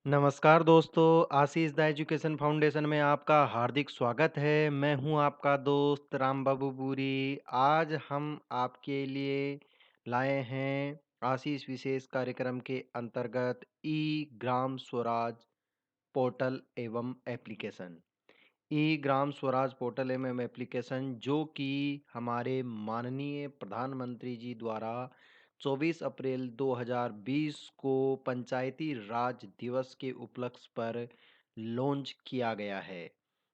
नमस्कार दोस्तों, आशीष the education foundation में आपका हार्दिक स्वागत है। मैं हूं आपका दोस्त राम बाबू पूरी। आज हम आपके लिए लाए हैं आशीष विशेष कार्यक्रम के अंतर्गत ई ग्राम स्वराज पोर्टल एवं एप्लीकेशन। ई ग्राम स्वराज पोर्टल एवं एप्लीकेशन जो कि हमारे माननीय प्रधानमंत्री जी द्वारा 24 अप्रैल 2020 को पंचायती राज दिवस के उपलक्ष्य पर लॉन्च किया गया है।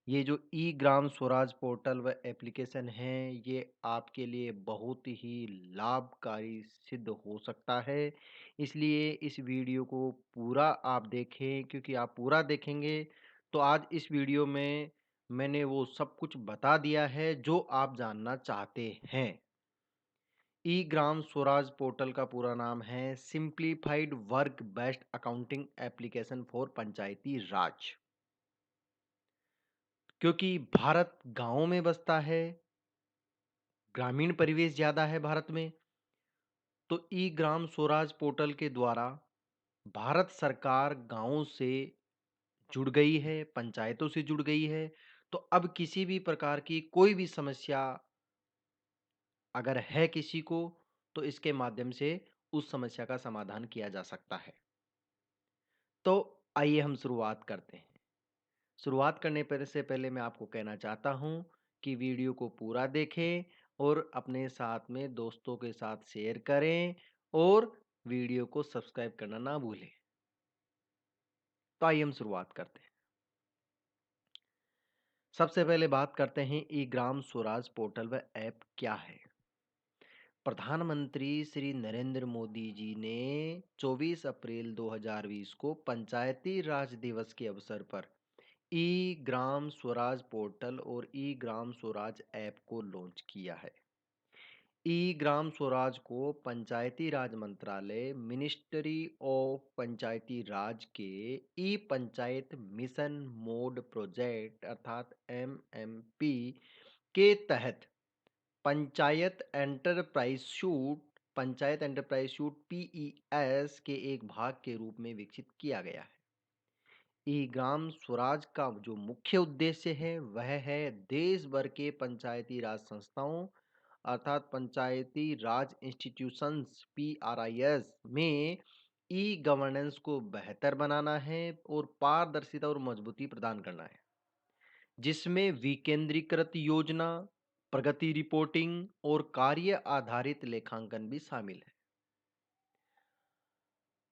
ये जो ई ग्राम स्वराज पोर्टल व एप्लीकेशन है, ये आपके लिए बहुत ही लाभकारी सिद्ध हो सकता है। इसलिए इस वीडियो को पूरा आप देखें, क्योंकि आप पूरा देखेंगे तो आज इस वीडियो में मैंने वो सब कुछ बता दिया है जो आप जानना चाहते हैं। ई ग्राम स्वराज पोर्टल का पूरा नाम है simplified work based accounting application for Panchayati Raj. क्योंकि भारत गांवों में बसता है, ग्रामीण परिवेश ज्यादा है भारत में, तो ई ग्राम स्वराज पोर्टल के द्वारा भारत सरकार गांवों से जुड़ गई है, पंचायतों से जुड़ गई है। तो अब किसी भी प्रकार की कोई भी समस्या अगर है किसी को, तो इसके माध्यम से उस समस्या का समाधान किया जा सकता है। तो आइए हम शुरुआत करते हैं। शुरुआत करने पर से पहले मैं आपको कहना चाहता हूं कि वीडियो को पूरा देखें और अपने साथ में दोस्तों के साथ शेयर करें और वीडियो को सब्सक्राइब करना ना भूलें। तो आइए हम शुरुआत करते हैं। सबसे पहले बात करते हैं ई ग्राम स्वराज पोर्टल व ऐप क्या है। प्रधानमंत्री श्री नरेंद्र मोदी जी ने 24 अप्रैल 2020 को पंचायती राज दिवस के अवसर पर ई ग्राम स्वराज पोर्टल और ई ग्राम स्वराज ऐप को लॉन्च किया है। ई ग्राम स्वराज को पंचायती राज मंत्रालय मिनिस्ट्री ऑफ पंचायती राज के ई पंचायत मिशन मोड प्रोजेक्ट अर्थात एमएमपी के तहत पंचायत एंटरप्राइज सूट पीईएस के एक भाग के रूप में विकसित किया गया है। ई ग्राम स्वराज का जो मुख्य उद्देश्य है वह है देश भर के पंचायती राज संस्थाओं अर्थात पंचायती राज इंस्टीट्यूशंस पीआरआईएस में ई गवर्नेंस को बेहतर बनाना है और पारदर्शिता और मजबूती प्रदान करना है, जिसमें विकेंद्रीकृत योजना, प्रगति रिपोर्टिंग और कार्य आधारित लेखांकन भी शामिल है।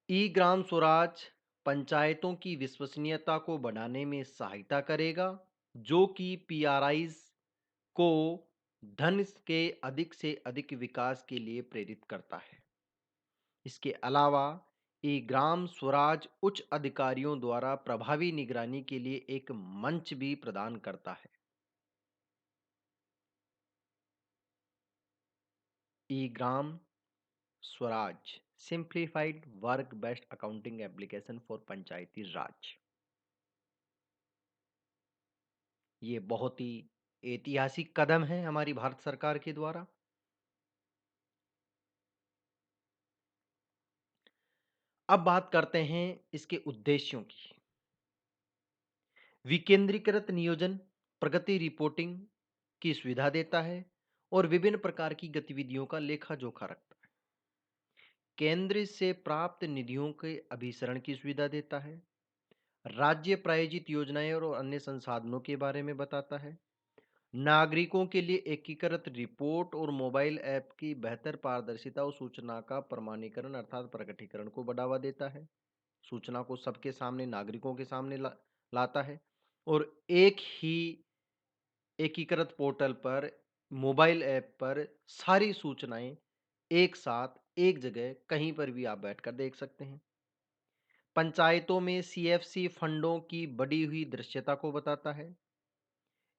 ई ग्राम स्वराज पंचायतों की विश्वसनीयता को बढ़ाने में सहायता करेगा, जो कि पीआरआईज को धन के अधिक से अधिक विकास के लिए प्रेरित करता है। इसके अलावा ई ग्राम स्वराज उच्च अधिकारियों द्वारा प्रभावी निगरानी के लिए एक मंच भी प्रदान करता है। E Gram Swaraj simplified work based accounting application for Panchayati Raj, ये बहुत ही ऐतिहासिक कदम है हमारी भारत सरकार के द्वारा। अब बात करते हैं इसके उद्देश्यों की। विकेंद्रीकृत नियोजन, प्रगति रिपोर्टिंग की सुविधा देता है और विभिन्न प्रकार की गतिविधियों का लेखा जोखा रखता है। केंद्र से प्राप्त निधियों के अभिसरण की सुविधा देता है। राज्य प्रायोजित योजनाएं और अन्य संसाधनों के बारे में बताता है। नागरिकों के लिए एकीकृत रिपोर्ट और मोबाइल ऐप की बेहतर पारदर्शिता और सूचना का प्रमाणीकरण अर्थात प्रकटीकरण को बढ़ावा देता है। सूचना को सबके सामने, नागरिकों के सामने लाता है और एक ही एकीकृत पोर्टल पर, मोबाइल ऐप पर सारी सूचनाएं एक साथ एक जगह कहीं पर भी आप बैठकर देख सकते हैं। पंचायतों में सीएफसी फंडों की बढ़ी हुई दृश्यता को बताता है।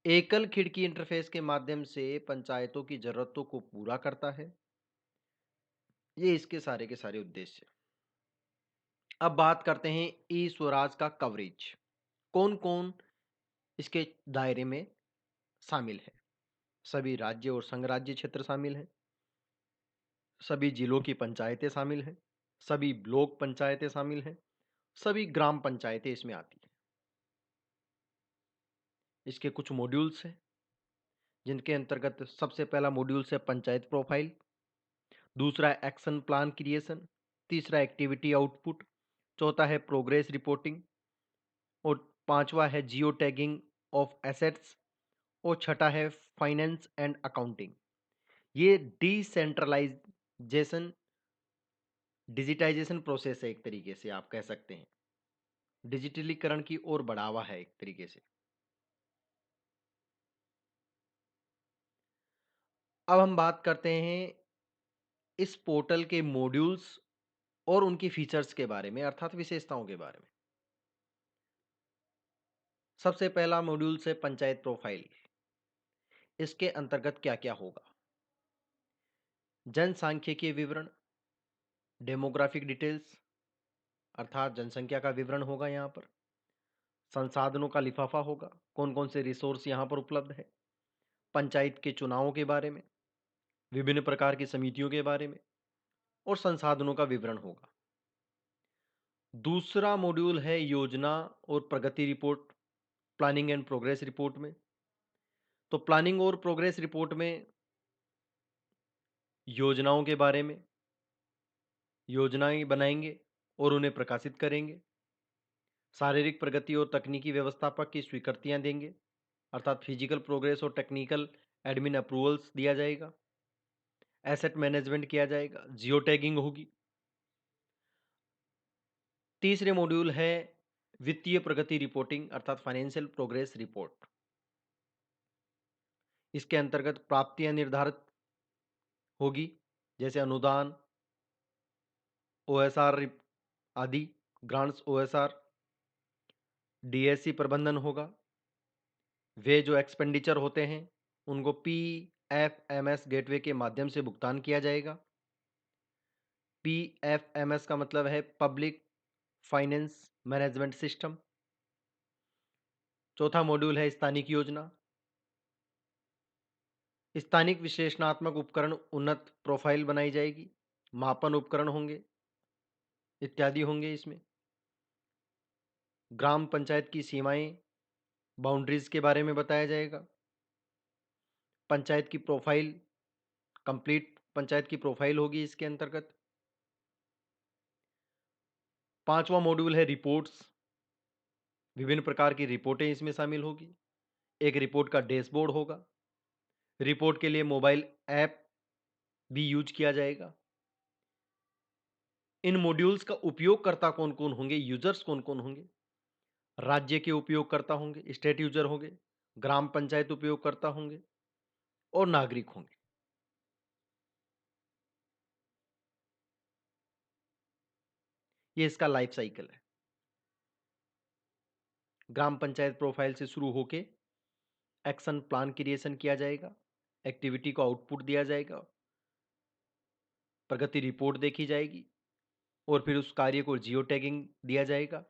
एकल खिड़की इंटरफेस के माध्यम से पंचायतों की जरूरतों को पूरा करता है। ये इसके सारे के सारे उद्देश्य। अब बात करते हैं ई स्वराज का कवरेज। कौन कौन इसके दायरे में शामिल है। सभी राज्य और संघ राज्य क्षेत्र शामिल हैं, सभी जिलों की पंचायतें शामिल हैं, सभी ब्लॉक पंचायतें शामिल हैं, सभी ग्राम पंचायतें इसमें आती हैं। इसके कुछ मॉड्यूल्स हैं, जिनके अंतर्गत सबसे पहला मॉड्यूल्स है पंचायत प्रोफाइल, दूसरा है एक्शन प्लान क्रिएशन, तीसरा एक्टिविटी आउटपुट, चौथा है प्रोग्रेस रिपोर्टिंग और पांचवा है जियो टैगिंग ऑफ एसेट्स और छठा है फाइनेंस एंड अकाउंटिंग। ये डिसेंट्रलाइजेशन डिजिटाइजेशन प्रोसेस है, एक तरीके से आप कह सकते हैं। डिजिटलीकरण की ओर बढ़ावा है एक तरीके से। अब हम बात करते हैं इस पोर्टल के मॉड्यूल्स और उनकी फीचर्स के बारे में, अर्थात विशेषताओं के बारे में। सबसे पहला मॉड्यूल है पंचायत प्रोफाइल। इसके अंतर्गत क्या क्या होगा? जनसांख्यिकीय विवरण, डेमोग्राफिक डिटेल्स अर्थात जनसंख्या का विवरण होगा यहाँ पर। संसाधनों का लिफाफा होगा, कौन कौन से रिसोर्स यहाँ पर उपलब्ध है। पंचायत के चुनावों के बारे में, विभिन्न प्रकार की समितियों के बारे में और संसाधनों का विवरण होगा। दूसरा मॉड्यूल है योजना और प्रगति report, planning and progress report में। तो प्लानिंग और प्रोग्रेस रिपोर्ट में योजनाओं के बारे में, योजनाएं बनाएंगे और उन्हें प्रकाशित करेंगे। शारीरिक प्रगति और तकनीकी व्यवस्थापक की स्वीकृतियां देंगे, अर्थात फिजिकल प्रोग्रेस और टेक्निकल एडमिन अप्रूवल्स दिया जाएगा। एसेट मैनेजमेंट किया जाएगा, जियो टैगिंग होगी। तीसरे मॉड्यूल है वित्तीय प्रगति रिपोर्टिंग अर्थात फाइनेंशियल प्रोग्रेस रिपोर्ट। इसके अंतर्गत प्राप्तियां निर्धारित होगी, जैसे अनुदान, ओएसआर आदि, ग्रांट्स, ओएसआर, डीएससी प्रबंधन होगा। वे जो एक्सपेंडिचर होते हैं उनको पीएफएमएस गेटवे के माध्यम से भुगतान किया जाएगा। पीएफएमएस का मतलब है पब्लिक फाइनेंस मैनेजमेंट सिस्टम। चौथा मॉड्यूल है स्थानिक योजना। स्थानिक विश्लेषणात्मक उपकरण, उन्नत प्रोफाइल बनाई जाएगी, मापन उपकरण होंगे इत्यादि होंगे इसमें। ग्राम पंचायत की सीमाएं, बाउंड्रीज के बारे में बताया जाएगा। पंचायत की प्रोफाइल, कंप्लीट पंचायत की प्रोफाइल होगी इसके अंतर्गत। पांचवा मॉड्यूल है रिपोर्ट्स। विभिन्न प्रकार की रिपोर्टें इसमें शामिल होगी। एक रिपोर्ट का डैशबोर्ड होगा। रिपोर्ट के लिए मोबाइल ऐप भी यूज किया जाएगा। इन मॉड्यूल्स का उपयोगकर्ता कौन कौन होंगे, यूजर्स कौन कौन होंगे? राज्य के उपयोगकर्ता होंगे, स्टेट यूजर होंगे, ग्राम पंचायत उपयोगकर्ता होंगे और नागरिक होंगे। ये इसका लाइफ साइकिल है। ग्राम पंचायत प्रोफाइल से शुरू होके एक्शन प्लान क्रिएशन किया जाएगा, एक्टिविटी को आउटपुट दिया जाएगा, प्रगति रिपोर्ट देखी जाएगी और फिर उस कार्य को जियो टैगिंग दिया जाएगा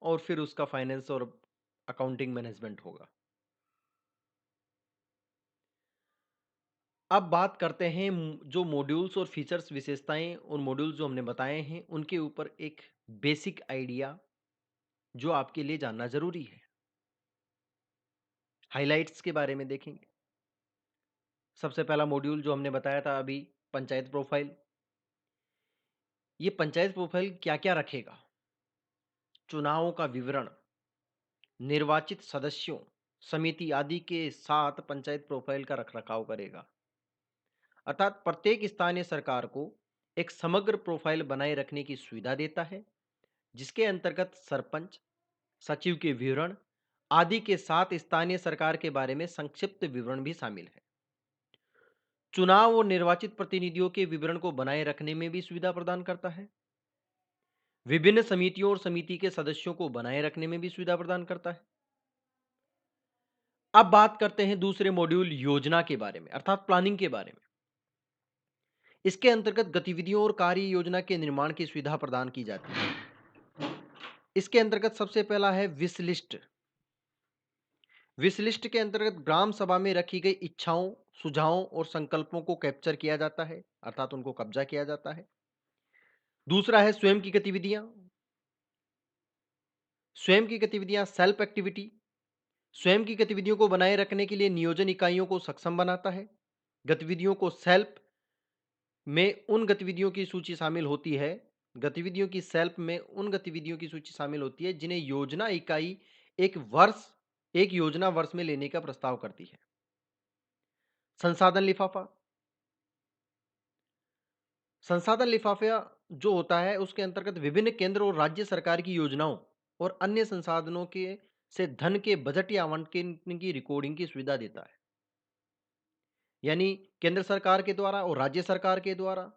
और फिर उसका फाइनेंस और अकाउंटिंग मैनेजमेंट होगा। अब बात करते हैं जो मॉड्यूल्स और फीचर्स, विशेषताएं और मॉड्यूल्स जो हमने बताए हैं उनके ऊपर एक बेसिक आइडिया जो आपके लिए जानना जरूरी है। हाइलाइट्स के बारे में देखेंगे। सबसे पहला मॉड्यूल जो हमने बताया था अभी, पंचायत प्रोफाइल। ये पंचायत प्रोफाइल क्या क्या रखेगा? चुनावों का विवरण, निर्वाचित सदस्यों, समिति आदि के साथ पंचायत प्रोफाइल का रखरखाव करेगा। अर्थात प्रत्येक स्थानीय सरकार को एक समग्र प्रोफाइल बनाए रखने की सुविधा देता है, जिसके अंतर्गत सरपंच, सचिव के विवरण आदि के साथ स्थानीय सरकार के बारे में संक्षिप्त विवरण भी शामिल है। चुनाव और निर्वाचित प्रतिनिधियों के विवरण को बनाए रखने में भी सुविधा प्रदान करता है। विभिन्न समितियों और समिति के सदस्यों को बनाए रखने में भी सुविधा प्रदान करता है। अब बात करते हैं दूसरे मॉड्यूल योजना के बारे में, अर्थात प्लानिंग के बारे में। इसके अंतर्गत गतिविधियों और कार्य योजना के निर्माण की सुविधा प्रदान की जाती है। इसके अंतर्गत सबसे पहला है विश लिस्ट। विश लिस्ट के अंतर्गत ग्राम सभा में रखी गई इच्छाओं, सुझावों और संकल्पों को कैप्चर किया जाता है, अर्थात उनको कब्जा किया जाता है। दूसरा है स्वयं की गतिविधियां। स्वयं की गतिविधियां, सेल्फ एक्टिविटी, स्वयं की गतिविधियों को बनाए रखने के लिए नियोजन इकाइयों को सक्षम बनाता है। गतिविधियों को सेल्फ में उन गतिविधियों की सूची शामिल होती है गतिविधियों की सेल्फ में उन गतिविधियों की सूची शामिल होती है जिन्हें योजना इकाई एक वर्ष एक योजना वर्ष में लेने का प्रस्ताव करती है। संसाधन लिफाफा, संसाधन लिफाफा जो होता है उसके अंतर्गत विभिन्न केंद्र और राज्य सरकार की योजनाओं और अन्य संसाधनों के से धन के बजट या आवंटन की रिकॉर्डिंग की सुविधा देता है। यानी केंद्र सरकार के द्वारा और राज्य सरकार के द्वारा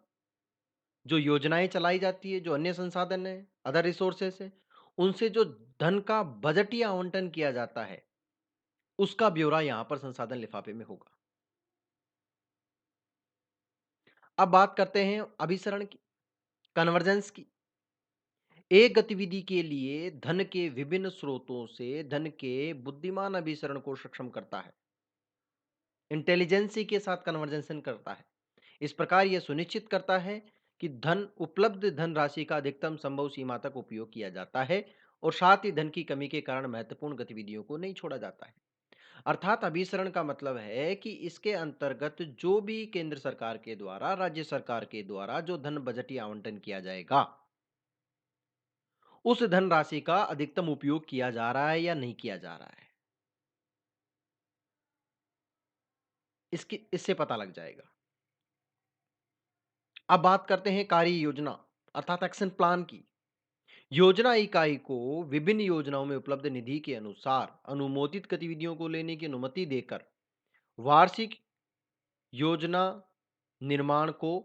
जो योजनाएं चलाई जाती है, जो अन्य संसाधन है, अदर रिसोर्सेस है, उनसे जो धन का बजटीय आवंटन किया जाता है, उसका ब्यौरा यहां पर संसाधन लिफाफे में होगा। अब बात करते हैं अभिसरण की, कन्वर्जेंस की। एक गतिविधि के लिए धन के विभिन्न स्रोतों से धन के बुद्धिमान अभिसरण को सक्षम करता है, इंटेलिजेंसी के साथ कन्वर्जेंशन करता है। इस प्रकार यह सुनिश्चित करता है कि धन उपलब्ध धनराशि का अधिकतम संभव सीमा तक उपयोग किया जाता है और साथ ही धन की कमी के कारण महत्वपूर्ण गतिविधियों को नहीं छोड़ा जाता है। अर्थात अभिसरण का मतलब है कि इसके अंतर्गत जो भी केंद्र सरकार के द्वारा, राज्य सरकार के द्वारा जो धन बजटीय आवंटन किया जाएगा, उस धनराशि का अधिकतम उपयोग किया जा रहा है या नहीं किया जा रहा है, इसकी इससे पता लग जाएगा। अब बात करते हैं कार्य योजना अर्थात एक्शन प्लान की। योजना इकाई को विभिन्न योजनाओं में उपलब्ध निधि के अनुसार अनुमोदित गतिविधियों को लेने की अनुमति देकर वार्षिक योजना निर्माण को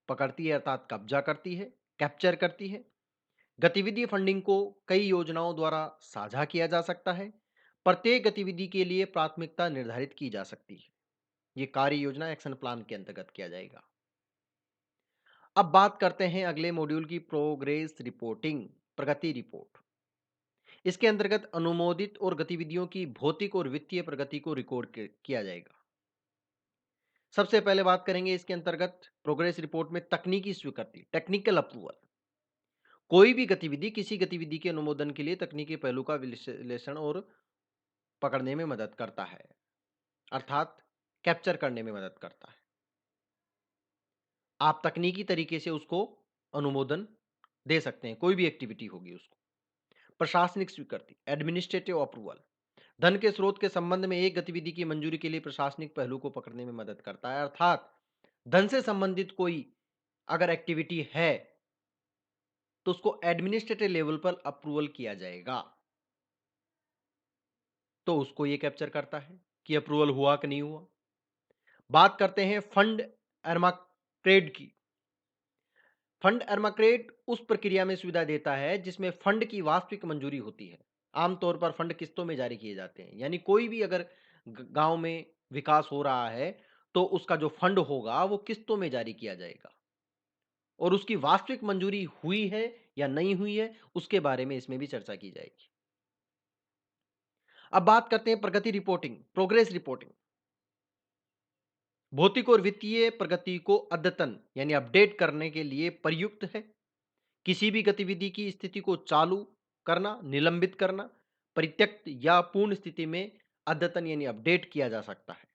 पकड़ती है अर्थात कब्जा करती है, कैप्चर करती है। गतिविधि फंडिंग को कई योजनाओं द्वारा साझा किया जा सकता है। प्रत्येक गतिविधि के लिए प्राथमिकता निर्धारित की जा सकती है। यह कार्य योजना एक्शन प्लान के अंतर्गत किया जाएगा। अब बात करते हैं अगले मॉड्यूल की, प्रोग्रेस रिपोर्टिंग, प्रगति रिपोर्ट। इसके अंतर्गत अनुमोदित और गतिविधियों की भौतिक और वित्तीय प्रगति को रिकॉर्ड किया जाएगा। सबसे पहले बात करेंगे इसके अंतर्गत प्रोग्रेस रिपोर्ट में तकनीकी स्वीकृति, टेक्निकल अप्रूवल। कोई भी गतिविधि किसी गतिविधि के अनुमोदन के लिए तकनीकी पहलू का विश्लेषण और पकड़ने में मदद करता है, अर्थात कैप्चर करने में मदद करता है। आप तकनीकी तरीके से उसको अनुमोदन दे सकते हैं, कोई भी एक्टिविटी होगी उसको। प्रशासनिक स्वीकृति, एडमिनिस्ट्रेटिव अप्रूवल, धन के स्रोत के संबंध में एक गतिविधि की मंजूरी के लिए प्रशासनिक पहलू को पकड़ने में मदद करता है, अर्थात धन से संबंधित कोई अगर एक्टिविटी है तो उसको एडमिनिस्ट्रेटिव लेवल पर अप्रूवल किया जाएगा, तो उसको ये कैप्चर करता है कि अप्रूवल हुआ कि नहीं हुआ। बात करते हैं फंड एर्माक्रेड की। फंड एर्माक्रेड उस प्रक्रिया में सुविधा देता है जिसमें फंड की वास्तविक मंजूरी होती है। आमतौर पर फंड किस्तों में जारी किए जाते हैं, यानी कोई भी अगर गांव में विकास हो रहा है तो उसका जो फंड होगा वो किस्तों में जारी किया जाएगा और उसकी वास्तविक मंजूरी हुई है या नहीं हुई है उसके बारे में इसमें भी चर्चा की जाएगी। अब बात करते हैं प्रगति रिपोर्टिंग, प्रोग्रेस रिपोर्टिंग। भौतिक और वित्तीय प्रगति को अद्यतन यानी अपडेट करने के लिए प्रयुक्त है। किसी भी गतिविधि की स्थिति को चालू करना, निलंबित करना, परित्यक्त या पूर्ण स्थिति में अद्यतन यानी अपडेट किया जा सकता है।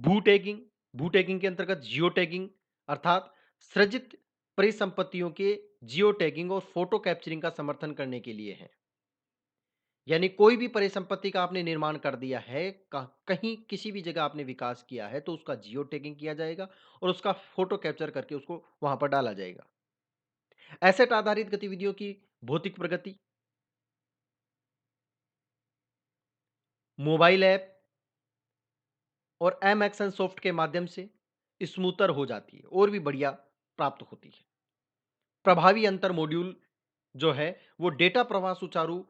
भू टैगिंग, भू टैगिंग के अंतर्गत जियो टैगिंग अर्थात सृजित परिसंपत्तियों के जियो टैगिंग और फोटो कैप्चरिंग का समर्थन करने के लिए है। यानी कोई भी परिसंपत्ति का आपने निर्माण कर दिया है, कहीं किसी भी जगह आपने विकास किया है तो उसका जियो टैगिंग किया जाएगा और उसका फोटो कैप्चर करके उसको वहां पर डाला जाएगा। एसेट आधारित गतिविधियों की भौतिक प्रगति, मोबाइल ऐप और एम एक्शन सॉफ्ट के माध्यम से स्मूथर हो जाती है और भी बढ़िया प्राप्त होती है। प्रभावी अंतर मॉड्यूल जो है वो डेटा प्रवाह सुचारू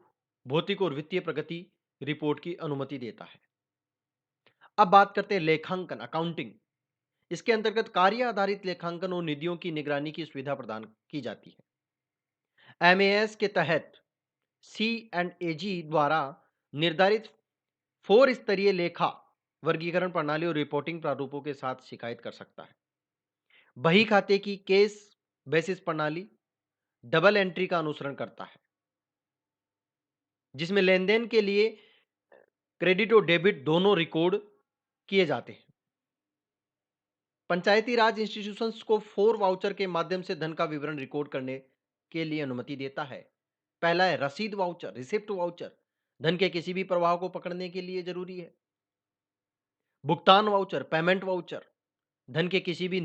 भौतिक और वित्तीय प्रगति रिपोर्ट की अनुमति देता है। अब बात करते हैं लेखांकन, अकाउंटिंग। इसके अंतर्गत कार्य आधारित लेखांकन और निधियों की निगरानी की सुविधा प्रदान की जाती है। एमएएस के तहत सी एंड एजी द्वारा निर्धारित 4 स्तरीय लेखा वर्गीकरण प्रणाली और रिपोर्टिंग प्रारूपों के साथ शिकायत कर सकता है। बही खाते की केस बेसिस प्रणाली, डबल एंट्री का अनुसरण करता है, जिसमें लेन-देन के लिए क्रेडिट और डेबिट दोनों रिकॉर्ड किए जाते हैं। पंचायती राज इंस्टीट्यूशंस को 4 वाउचर के माध्यम से धन का विवरण रिकॉर्ड करने के लिए अनुमति देता है। पहला है रसीद वाउचर, रिसिप्ट वाउचर, धन के किसी भी प्रवाह को पकड़ने के लिए जरूरी है। भुगतान वाउचर, पेमेंट वाउचर, धन के किसी भी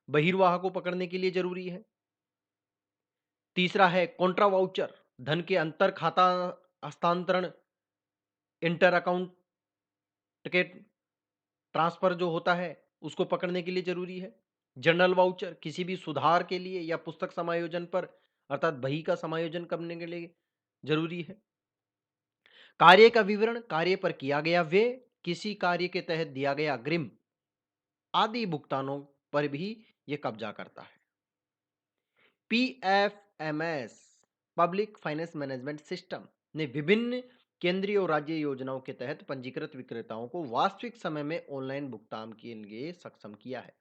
बहिर्वाह को पकड़ने के लिए जरूरी है। तीसरा है कॉन्ट्रा वाउचर, धन के अंतर खाता हस्तांतरण, इंटर अकाउंट के ट्रांसफर जो होता है उसको पकड़ने के लिए जरूरी है। जर्नल वाउचर, किसी भी सुधार के लिए या पुस्तक समायोजन पर अर्थात बही का समायोजन करने के लिए जरूरी है। कार्य का विवरण, कार्य पर किया गया व्यय, किसी कार्य के तहत दिया गया अग्रिम आदि भुगतानों पर भी यह कब्जा करता है। PFMS, public finance management system, ने विभिन्न केंद्रीय और राज्य योजनाओं के तहत पंजीकृत विक्रेताओं को वास्तविक समय में ऑनलाइन भुगतान के लिए सक्षम किया है।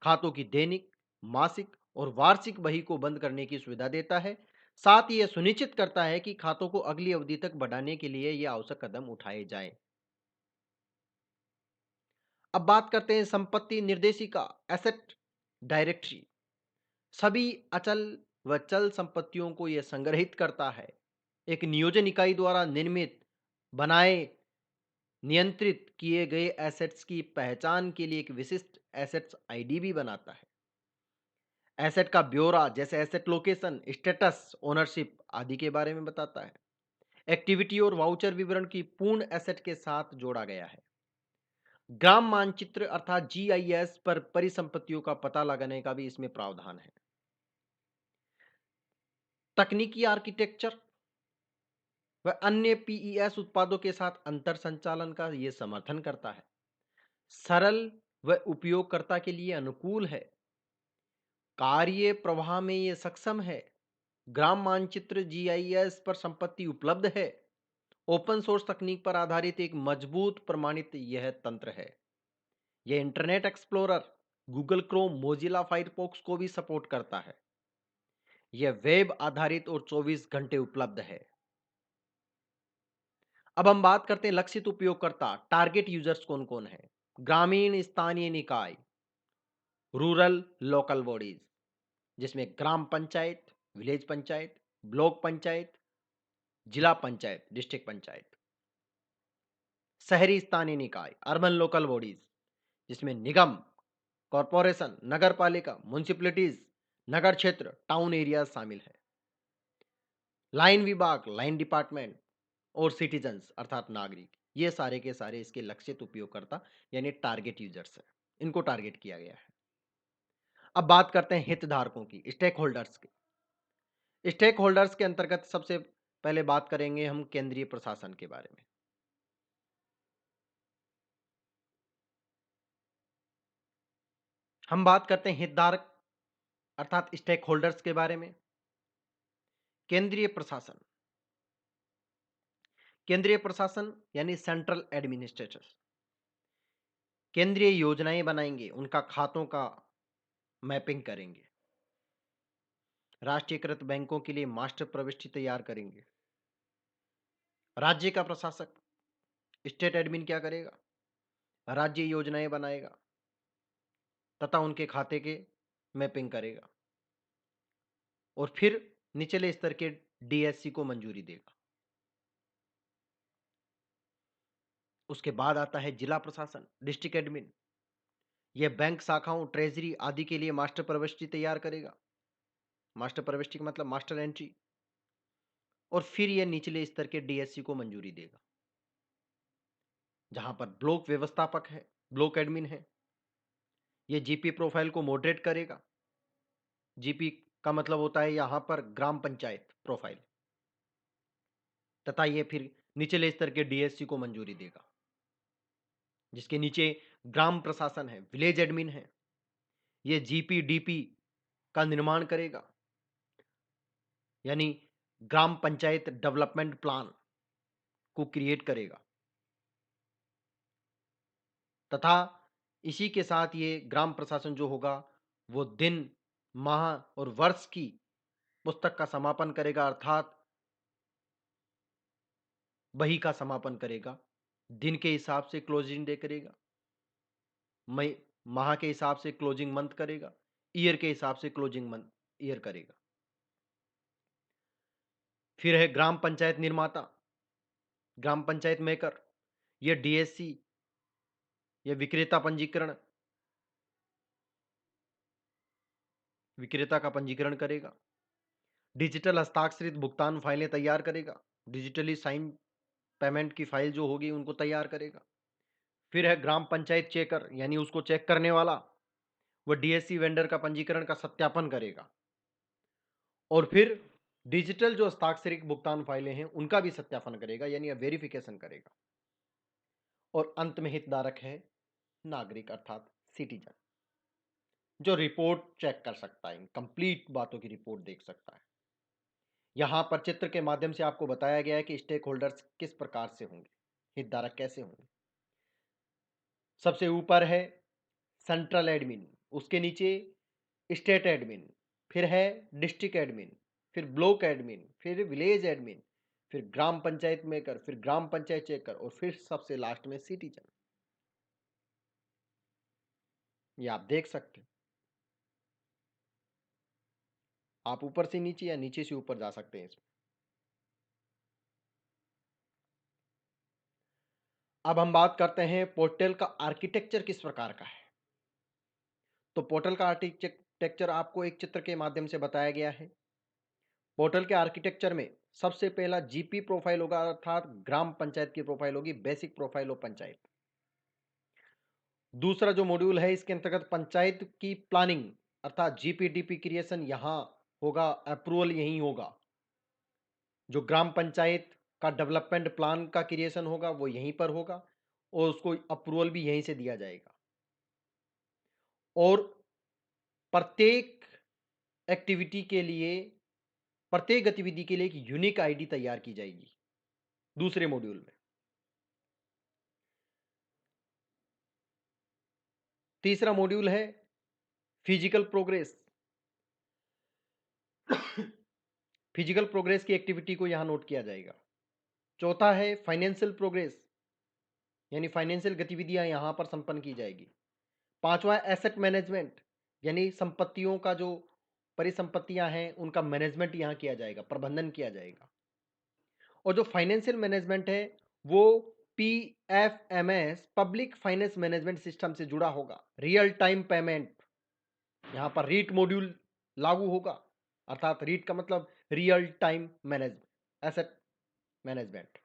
खातों की दैनिक, मासिक और वार्षिक बही को बंद करने की सुविधा देता है। साथ ही यह सुनिश्चित करता है कि खातों को अगली अवधि तक बढ़ाने के लिए यह आवश्यक कदम उठाए जाएं। अब बात करते हैं संपत्ति निर्देशिका, एसेट डायरेक्टरी। सभी अचल व चल संपत्तियों को यह संग्रहित करता है। एक नियोजन इकाई द्वारा निर्मित, बनाए, नियंत्रित किए गए एसेट्स की पहचान के लिए एक विशिष्ट एसेट्स आईडी भी बनाता है। एसेट का ब्यौरा जैसे एसेट लोकेशन, स्टेटस, ओनरशिप आदि के बारे में बताता है। एक्टिविटी और वाउचर विवरण की पूर्ण एसेट के साथ जोड़ा गया है। ग्राम मानचित्र अर्थात जीआईएस पर परिसंपत्तियों का पता लगाने का भी इसमें प्रावधान है। तकनीकी आर्किटेक्चर व अन्य पीईएस उत्पादों के साथ अंतर संचालन का यह समर्थन करता है। सरल व उपयोगकर्ता के लिए अनुकूल है। कार्य प्रवाह में यह सक्षम है। ग्राम मानचित्र जीआईएस पर संपत्ति उपलब्ध है। ओपन सोर्स तकनीक पर आधारित एक मजबूत प्रमाणित यह तंत्र है। यह internet explorer, Google Chrome, Mozilla Firefox को भी सपोर्ट करता है। यह वेब आधारित और 24 घंटे उपलब्ध है। अब हम बात करते हैं लक्षित उपयोगकर्ता, टारगेट यूजर्स कौन कौन है। ग्रामीण स्थानीय निकाय, रूरल लोकल बॉडीज, जिसमें ग्राम पंचायत, विलेज पंचायत, ब्लॉक पंचायत, जिला पंचायत, डिस्ट्रिक्ट पंचायत। शहरी स्थानीय निकाय, अर्बन लोकल बॉडीज, जिसमें निगम, कॉरपोरेशन, नगर पालिका, म्युनिसिपैलिटीज, नगर क्षेत्र, टाउन एरिया शामिल है। लाइन विभाग, लाइन डिपार्टमेंट और सिटीजन्स अर्थात नागरिक, ये सारे के सारे इसके लक्षित उपयोगकर्ता यानी टारगेट यूजर्स हैं। इनको टारगेट किया गया है। अब बात करते हैं हितधारकों की, स्टेक होल्डर्स की। स्टेक होल्डर्स के अंतर्गत सबसे पहले बात करेंगे हम केंद्रीय प्रशासन के बारे में। हम बात करते हैं हितधारक अर्थात स्टेक होल्डर्स के बारे में। केंद्रीय प्रशासन, केंद्रीय प्रशासन यानी सेंट्रल एडमिनिस्ट्रेटर केंद्रीय योजनाएं बनाएंगे, उनका खातों का मैपिंग करेंगे, राष्ट्रीयकृत बैंकों के लिए मास्टर प्रविष्टि तैयार करेंगे। राज्य का प्रशासक, स्टेट एडमिन क्या करेगा, राज्य योजनाएं बनाएगा तथा उनके खाते के मैपिंग करेगा और फिर निचले स्तर के डीएससी को मंजूरी देगा। उसके बाद आता है जिला प्रशासन, डिस्ट्रिक्ट एडमिन। यह बैंक शाखाओं, ट्रेजरी आदि के लिए मास्टर प्रविष्टि तैयार करेगा। मास्टर प्रविष्टि का मतलब मास्टर एंट्री, और फिर यह निचले स्तर के डीएससी को मंजूरी देगा। जहां पर ब्लॉक व्यवस्थापक है, ब्लॉक एडमिन है, यह जीपी प्रोफाइल को मॉडरेट करेगा। जीपी का मतलब होता है यहां पर ग्राम पंचायत प्रोफाइल, तथा यह फिर निचले स्तर के डीएससी को मंजूरी देगा। जिसके नीचे ग्राम प्रशासन है, विलेज एडमिन है, यह जीपी डीपी का निर्माण करेगा, यानी ग्राम पंचायत डेवलपमेंट प्लान को क्रिएट करेगा। तथा इसी के साथ ये ग्राम प्रशासन जो होगा वो दिन, माह और वर्ष की पुस्तक का समापन करेगा अर्थात बही का समापन करेगा, दिन के हिसाब से क्लोजिंग डे करेगा, मई माह के हिसाब से क्लोजिंग मंथ करेगा, ईयर के हिसाब से क्लोजिंग मंथ ईयर करेगा। फिर है ग्राम पंचायत निर्माता, ग्राम पंचायत मेकर, यह डीएससी या विक्रेता पंजीकरण, विक्रेता का पंजीकरण करेगा। डिजिटल हस्ताक्षरित भुगतान फाइलें तैयार करेगा, डिजिटली साइन पेमेंट की फाइल जो होगी उनको तैयार करेगा। फिर है ग्राम पंचायत चेकर, यानी उसको चेक करने वाला, वह डीएससी वेंडर का पंजीकरण का सत्यापन करेगा। और फिर डिजिटल जो हस्ताक्षरित भुगतान फाइलें हैं उनका भी सत्यापन करेगा, यानी वेरिफिकेशन करेगा। और अंत में हितधारक है नागरिक अर्थात सिटीजन, जो रिपोर्ट चेक कर सकता है, कंप्लीट बातों की रिपोर्ट देख सकता है। यहां पर चित्र के माध्यम से आपको बताया गया है कि स्टेक होल्डर्स किस प्रकार से होंगे, हितधारक कैसे होंगे। सबसे ऊपर है सेंट्रल एडमिन, उसके नीचे स्टेट एडमिन, फिर है डिस्ट्रिक्ट एडमिन, फिर ब्लॉक एडमिन, फिर विलेज एडमिन, फिर ग्राम पंचायत मेकर, फिर ग्राम पंचायत चेकर और फिर सबसे लास्ट में सिटीजन। ये आप देख सकते हैं। आप ऊपर से नीचे या नीचे से ऊपर जा सकते हैं इसमें। अब हम बात करते हैं पोर्टल का आर्किटेक्चर किस प्रकार का है। तो पोर्टल का आर्किटेक्चर आपको एक चित्र के माध्यम से बताया गया है। पोर्टल के आर्किटेक्चर में सबसे पहला जीपी प्रोफाइल होगा, अर्थात ग्राम पंचायत की प्रोफाइल होगी, बेसिक प्रोफाइल ऑफ पंचायत। दूसरा जो मॉड्यूल है इसके अंतर्गत पंचायत की प्लानिंग अर्थात जीपीडीपी क्रिएशन यहां होगा, अप्रूवल यहीं होगा। जो ग्राम पंचायत का डेवलपमेंट प्लान का क्रिएशन होगा वो यहीं पर होगा और उसको अप्रूवल भी यहीं से दिया जाएगा। और प्रत्येक एक्टिविटी के लिए, प्रत्येक गतिविधि के लिए एक यूनिक आईडी तैयार की जाएगी दूसरे मॉड्यूल में। तीसरा मॉड्यूल है फिजिकल प्रोग्रेस। फिजिकल प्रोग्रेस की एक्टिविटी को यहां नोट किया जाएगा। चौथा है फाइनेंशियल प्रोग्रेस, यानी फाइनेंशियल गतिविधियां यहां पर संपन्न की जाएगी। पांचवा एसेट मैनेजमेंट, यानी संपत्तियों का जो परिसंपत्तियां हैं उनका मैनेजमेंट यहां किया जाएगा, प्रबंधन किया जाएगा। और जो फाइनेंशियल मैनेजमेंट है वो PFMS public finance management system से जुड़ा होगा। रियल टाइम पेमेंट, यहां पर रीट मॉड्यूल लागू होगा, अर्थात रीट का मतलब real time management asset management.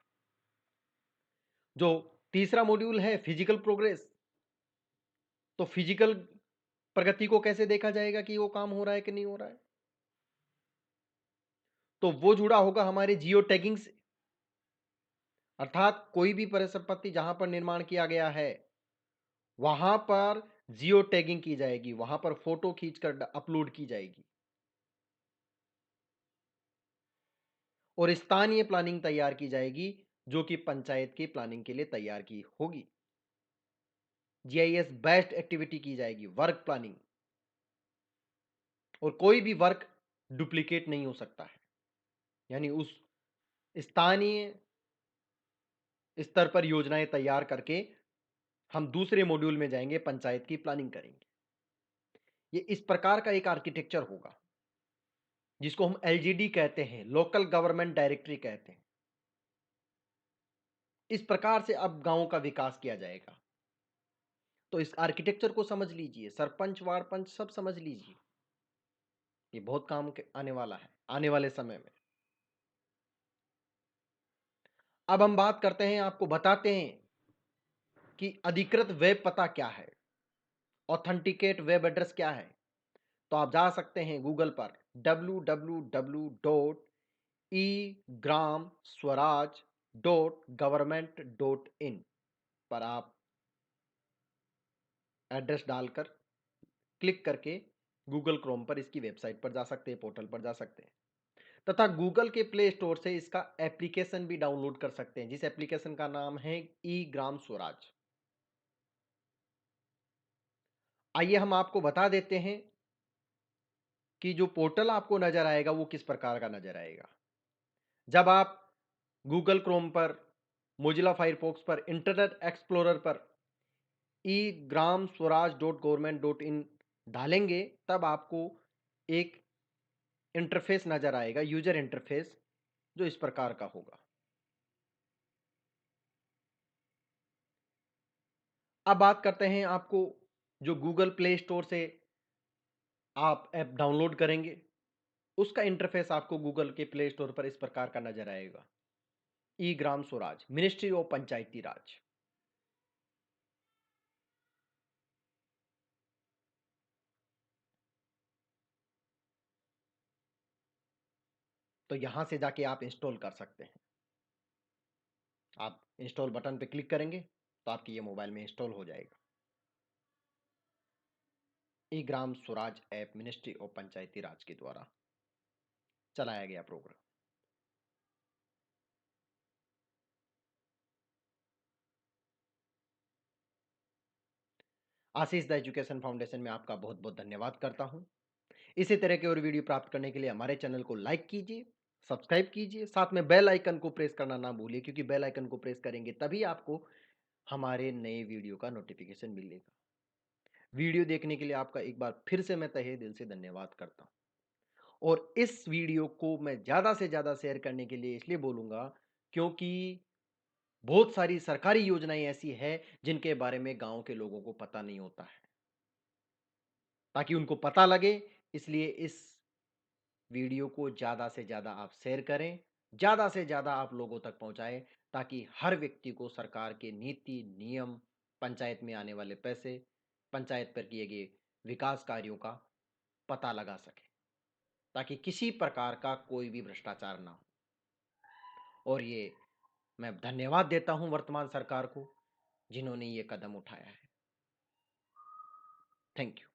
जो तीसरा मॉड्यूल है फिजिकल प्रोग्रेस, तो फिजिकल प्रगति को कैसे देखा जाएगा कि वो काम हो रहा है कि नहीं हो रहा है, तो वो जुड़ा होगा हमारे जियो टैगिंग से। अर्थात कोई भी परिसंपत्ति जहां पर निर्माण किया गया है वहां पर जियो टैगिंग की जाएगी, वहां पर फोटो खींचकर अपलोड की जाएगी। और स्थानीय प्लानिंग तैयार की जाएगी जो कि पंचायत की प्लानिंग के लिए तैयार की होगी। जीआईएस बेस्ड एक्टिविटी की जाएगी, वर्क प्लानिंग। और कोई भी वर्क डुप्लीकेट नहीं हो सकता है, यानी उस स्थानीय स्तर पर योजनाएं तैयार करके हम दूसरे मॉड्यूल में जाएंगे, पंचायत की प्लानिंग करेंगे। ये इस प्रकार का एक आर्किटेक्चर होगा जिसको हम एलजीडी कहते हैं, लोकल गवर्नमेंट डायरेक्टरी कहते हैं। इस प्रकार से अब गांवों का विकास किया जाएगा। तो इस आर्किटेक्चर को समझ लीजिए, सरपंच वार्ड पंच सब समझ लीजिए, ये बहुत काम के आने वाला है आने वाले समय में। अब हम बात करते हैं, आपको बताते हैं कि अधिकृत वेब पता क्या है, ऑथेंटिकेट वेब एड्रेस क्या है। तो आप जा सकते हैं गूगल पर www.egramswaraj.government.in पर आप एड्रेस डालकर क्लिक करके गूगल क्रोम पर इसकी वेबसाइट पर जा सकते हैं, पोर्टल पर जा सकते हैं। तथा गूगल के प्ले स्टोर से इसका एप्लीकेशन भी डाउनलोड कर सकते हैं, जिस एप्लीकेशन का नाम है ई ग्राम स्वराज। आइए हम आपको बता देते हैं कि जो पोर्टल आपको नज़र आएगा वो किस प्रकार का नज़र आएगा। जब आप गूगल क्रोम पर, मोज़िला फायरफॉक्स पर, इंटरनेट एक्सप्लोरर पर e-gram-swaraj.government.in डालेंगे, तब आपको एक इंटरफ़ेस नज़र आएगा, यूज़र इंटरफ़ेस, जो इस प्रकार का होगा। अब बात करते हैं आपको जो गूगल प्ले स्टोर से आप ऐप डाउनलोड करेंगे, उसका इंटरफ़ेस आपको गूगल के प्ले स्टोर पर इस प्रकार का नज़र आएगा। ई-ग्राम स्वराज, मिनिस्ट्री ऑफ पंचायती राज। तो यहाँ से जाके आप इंस्टॉल कर सकते हैं। आप इंस्टॉल बटन पे क्लिक करेंगे, तो आपके ये मोबाइल में इंस्टॉल हो जाएगा। E-Gram Swaraj app ministry of Panchayati Raj के द्वारा चलाया गया programme. Ashish the education foundation में आपका बहुत-बहुत धन्यवाद करता हूँ। इसी तरह के और वीडियो प्राप्त करने के लिए हमारे चैनल को लाइक कीजिए, सब्सक्राइब कीजिए, साथ में बेल आइकन को प्रेस करना ना भूलिए, क्योंकि बेल आइकन को प्रेस करेंगे तभी आपको हमारे नए वीडियो का नोटिफिकेशन मिलेगा। वीडियो देखने के लिए आपका एक बार फिर से मैं तहे दिल से धन्यवाद करता हूँ। और इस वीडियो को मैं ज़्यादा से ज़्यादा शेयर करने के लिए इसलिए बोलूँगा, क्योंकि बहुत सारी सरकारी योजनाएँ ऐसी हैं जिनके बारे में गाँव के लोगों को पता नहीं होता है। ताकि उनको पता लगे, इसलिए इस वीडियो को ज़्यादा से ज़्यादा आप शेयर करें, ज़्यादा से ज़्यादा आप लोगों तक पहुँचाएँ, ताकि हर व्यक्ति को सरकार के नीति, नियम, पंचायत में आने वाले पैसे, पंचायत पर किए गए विकास कार्यों का पता लगा सके, ताकि किसी प्रकार का कोई भी भ्रष्टाचार ना हो। और ये मैं धन्यवाद देता हूँ वर्तमान सरकार को, जिन्होंने ये कदम उठाया है। Thank you.